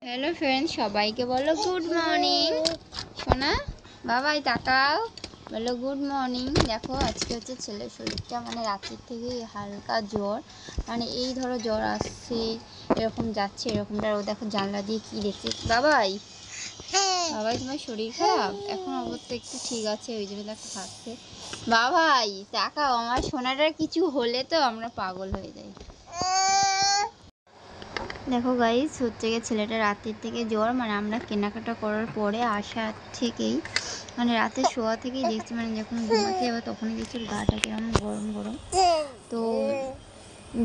Hello friends, সবাইকে বলো good morning. সোনা বাবাই তাকাও, বলো গুড মর্নিং। দেখো আজকে হচ্ছে ছেলের শরীরটা মানে রাতের থেকে হালকা জ্বর, মানে এই ধরো জ্বর আসছে এরকম যাচ্ছে এরকমটা। ও দেখো জানলা দিয়ে কি দেখছে। বাবাই বাবাই তোমার শরীর খারাপ? এখন অবস্থা একটু ঠিক আছে, ওই জন্য দেখো খাচ্ছে। বাবাই তাকাও, আমার সোনাটার কিছু হলে তো আমরা পাগল হয়ে যাই। দেখো গাইস, হচ্ছে গিয়ে ছেলেটা রাতের থেকে জ্বর, মানে আমরা কেনাকাটা করার পরে আসা থেকেই মানে রাতে শোয়া থেকেই দেখছি, মানে যখন ঘুমাতে যাবো তখনই দেখছি গাটা কেমন গরম গরম। তো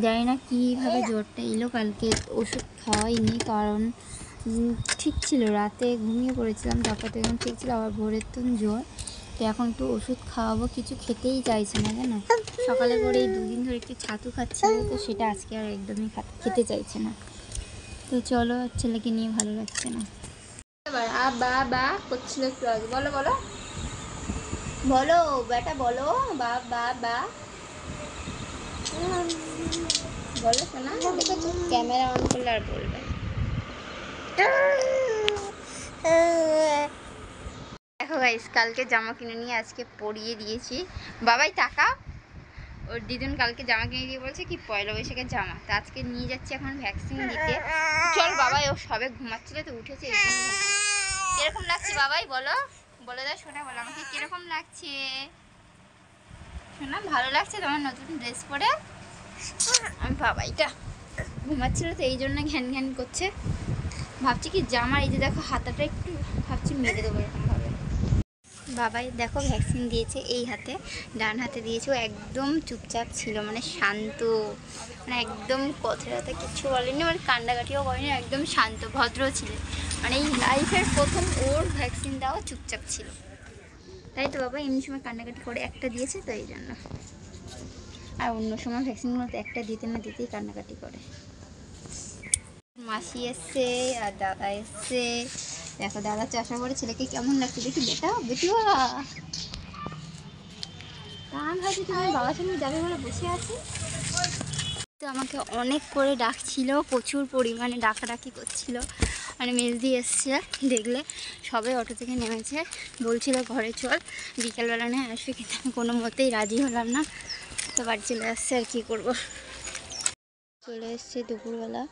জানি না কীভাবে জ্বরটা এলো। কালকে ওষুধ খাওয়াইনি, কারণ ঠিক ছিল, রাতে ঘুমিয়ে পড়েছিলাম, তারপর তো এখন ঠিক ছিল, আবার ভোরের তো জ্বর। তো এখন একটু ওষুধ খাওয়াবো, কিছু খেতেই চাইছে না জানো। সকালে করে এই দুদিন ধরে একটু ছাতু খাচ্ছিল, তো সেটা আজকে আর একদমই খেতে চাইছে না। তো চলো, ছেলেকে নিয়ে ভালো লাগছে না। এবার বা বা করছিল একটু আগে। বলো বলো বলো বেটা, বলো বা বা বা বলো শোনা। দেখো ক্যামেরা অন করলে আর বলবে। দেখো গাইস, কালকে জামা কিনে নিয়ে আজকে পরিয়ে দিয়েছি। বাবাই টাকা ওর দিদুন কালকে জামা কিনে দিয়ে বলছে কি পয়লা বৈশাখের জামা, তো আজকে নিয়ে যাচ্ছি এখন ভ্যাকসিন দিতে। চল বাবাই, ও সবে ঘুমাচ্ছিল তো উঠেছে। কিরকম লাগছে বাবাই বলো, বলে দাও শোনা, বলো আমাকে কিরকম লাগছে। শোনা ভালো লাগছে তোমার নতুন ড্রেস পরে? আমি বাবাইটা ঘুমাচ্ছিল তো এই জন্য ঘ্যান ঘ্যান করছে। ভাবছি কি জামার এই যে দেখো হাতাটা একটু ভাবছি মেরে দেবো এরকমভাবে। বাবাই দেখো ভ্যাকসিন দিয়েছে এই হাতে, ডান হাতে দিয়েছে। ও একদম চুপচাপ ছিল, মানে শান্ত, মানে একদম কথা কিছু বলেনি, মানে কান্ডাকাটিও করেনি, একদম শান্ত ভদ্র ছিল। মানে এই লাইফের প্রথম ওর ভ্যাকসিন দেওয়া চুপচাপ ছিল। তাই তো বাবা এমনি সময় কান্নাকাটি করে, একটা দিয়েছে তো এই জন্য। আর অন্য সময় ভ্যাকসিনগুলো তো একটা দিতে না দিতেই কান্নাকাটি করে। মাসি এসছে আর দাদা এসছে। দেখো দাদা চাষা করে ছেলেকে কেমন লাগছে দেখি। বেটা বেটুয়া কান ভাবছি তুমি বাবার সঙ্গে যাবে বলে বসে আছি। তো আমাকে অনেক করে ডাকছিল, প্রচুর পরিমাণে ডাকাডাকি করছিল। মানে মেজদি এসছে দেখলে, সবে অটো থেকে নেমেছে, বলছিল ঘরে চল বিকেলবেলা নয় আসবে, কিন্তু আমি কোনো মতেই রাজি হলাম না। তো বাড়ি চলে আসছে, আর কী করবো। চলে এসছে দুপুরবেলা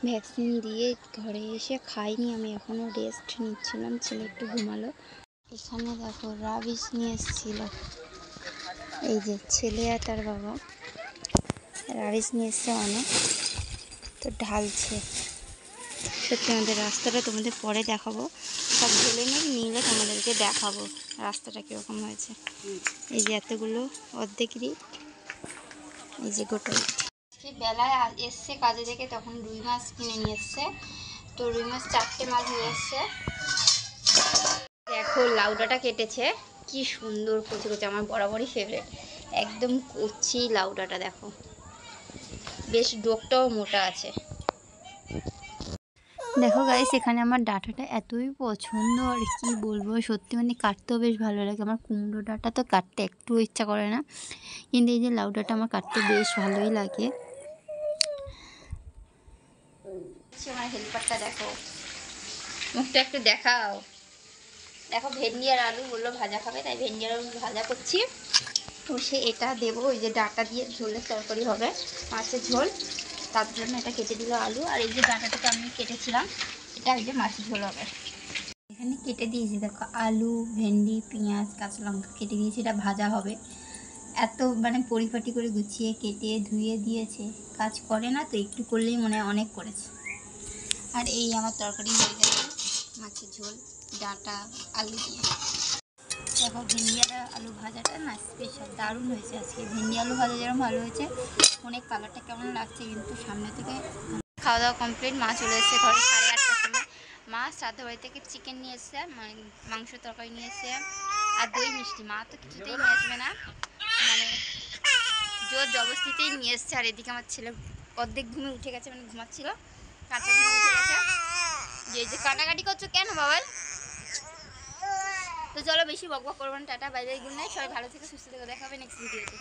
ভ্যাকসিন দিয়ে, ঘরে এসে খাইনি আমি, এখনও রেস্ট নিচ্ছিলাম। ছেলে একটু ঘুমালো। এখানে দেখো রাবিশ নিয়ে এসেছিলো, এই যে ছেলে আর তার বাবা রাবিশ নিয়ে এসছে অনেক, তো ঢালছে। সত্যি আমাদের রাস্তাটা তোমাদের পরে দেখাবো, সব ঢেলে নিলে তোমাদেরকে দেখাবো রাস্তাটা কীরকম হয়েছে। এই যে এতগুলো অর্ধেকই, এই যে গোটা বেলায় এসছে কাজে থেকে, তখন রুই মাছ কিনে নিয়ে এসছে। তো রুই মাছ 4টে মাছ নিয়ে এসছে। দেখো লাউডাটা কেটেছে, কি সুন্দর কচি কচি, আমার বরাবরই ফেভারিট। একদম কচি লাউডাটা দেখো, বেশ ডোকটাও মোটা আছে। দেখো গাইস, এখানে আমার ডাঁটাটা এতই পছন্দ, আর কি বলবো, সত্যি মানে কাটতেও বেশ ভালো লাগে। আমার কুমড়ো ডাঁটা তো কাটতে একটু ইচ্ছা করে না, কিন্তু এই যে লাউ ডাঁটা আমার কাটতে বেশ ভালোই লাগে। আমার হেল্পারটা দেখো, মুখটা একটু দেখাও। দেখো ভেন্ডি আর আলু বললো ভাজা খাবে, তাই ভেন্ডি আর আলু ভাজা করছি। তো সে এটা দেবো, ওই যে ডাঁটা দিয়ে ঝোলের তরকারি হবে, মাছের ঝোল, তার জন্য এটা কেটে দিল আলু। আর এই যে ডাঁটাটাকে আমি কেটেছিলাম, এটা ওই যে মাছের ঝোল হবে। এখানে কেটে দিয়েছি দেখো, আলু, ভেন্ডি, পেঁয়াজ, কাঁচা লঙ্কা কেটে দিয়েছি, এটা ভাজা হবে। এত মানে পরিপাটি করে গুছিয়ে কেটে ধুয়ে দিয়েছে, কাজ করে না তো, একটু করলেই মনে হয় অনেক করেছে। আর এই আমার তরকারি হয়ে গেছে, মাছের ঝোল, ডাঁটা, আলু দিয়ে। দেখো ভেন্ডি আর আলু ভাজাটা না স্পেশাল, দারুণ হয়েছে আজকে। ভেন্ডি আলু ভাজা যেরকম ভালো হয়েছে, অনেক কালারটা কেমন লাগছে কিন্তু সামনে থেকে। খাওয়া দাওয়া কমপ্লিট, মা চলে এসছে ঘরে 8:30টার সময়। মা শ্রাদ্ধ বাড়ি থেকে চিকেন নিয়ে এসছে, মানে মাংস তরকারি নিয়ে এসছে, আর দই মিষ্টি। মা তো কিছুতেই নিয়ে আসবে না, মানে জোর জবরদস্তিতেই নিয়ে এসছে। আর এদিকে আমার ছেলে অর্ধেক ঘুমে উঠে গেছে, মানে ঘুমাচ্ছিল, কাঁচা ঘুমে উঠে গেছে। যে কাটাকাটি করছো কেন বাবাই? তো চলো বেশি বকবক করবো না, tata bye bye, good night, সবাই ভালো থেকে সুস্থ থেকে, দেখা হবে নেক্সট ভিডিওতে।